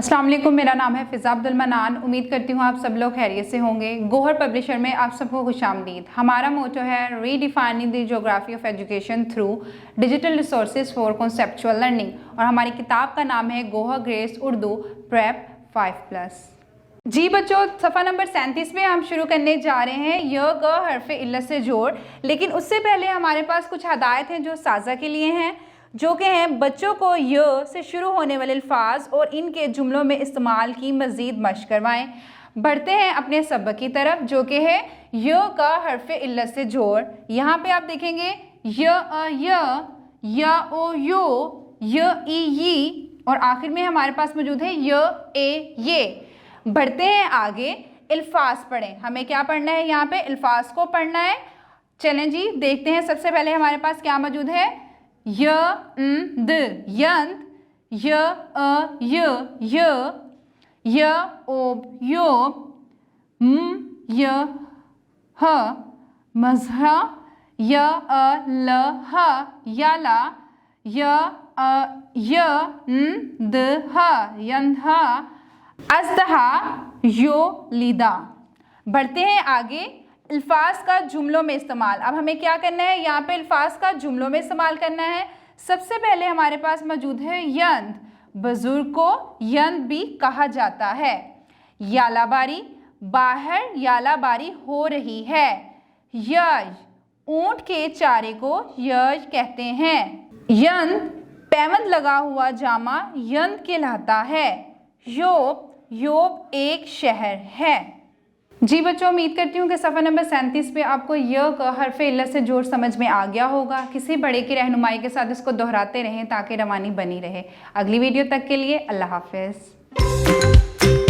अस्सलाम वालेकुम, मेरा नाम है फ़िज़ा अब्दुल मनान। उम्मीद करती हूँ आप सब लोग खैरियत से होंगे। गोहर पब्लिशर में आप सबको खुशामदीद। हमारा मोटो है redefining the geography of education through digital resources for conceptual learning, और हमारी किताब का नाम है गोहर ग्रेस उर्दू प्रेप 5+। जी बच्चों, सफ़ा नंबर 37 में हम शुरू करने जा रहे हैं य ग हर्फ इल्लत से जोड़। लेकिन उससे पहले हमारे पास कुछ हदायत हैं जो साजा के लिए हैं, जो कि हैं बच्चों को य से शुरू होने वाले अल्फाज और इनके जुमलों में इस्तेमाल की मज़ीद मशक़ करवाएं। बढ़ते हैं अपने सबक की तरफ, जो कि है य का हर्फ इल्लत से जोड़। यहाँ पे आप देखेंगे या ओ यो, य ई यी, और आखिर में हमारे पास मौजूद है य ए ये। बढ़ते हैं आगे, अल्फाज पढ़ें। हमें क्या पढ़ना है? यहाँ पे अल्फाज को पढ़ना है। चलें जी, देखते हैं। सबसे पहले हमारे पास क्या मौजूद है? य द यंत, य अ य ओब योब, य ह मज़हा, य अ ल ह याला, य अ य द ह यंधा, अज़दहा यो लीदा। बढ़ते हैं आगे, अल्फाज का जुमलों में इस्तेमाल। अब हमें क्या करना है? यहाँ पे अल्फाज का जुमलों में इस्तेमाल करना है। सबसे पहले हमारे पास मौजूद है यंत। बुजुर्ग को यंत भी कहा जाता है। यालाबारी, बाहर यालाबारी हो रही है। यज, ऊंट के चारे को यज कहते हैं। यंत, पैबंद लगा हुआ जामा यंत कहलाता है। योब, योब एक शहर है। जी बच्चों, उम्मीद करती हूँ कि सफ़ा नंबर 37 पे आपको य का हर्फ इल्लत से जोड़ समझ में आ गया होगा। किसी बड़े की रहनुमाई के साथ इसको दोहराते रहें ताकि रवानी बनी रहे। अगली वीडियो तक के लिए अल्लाह हाफ़िज़।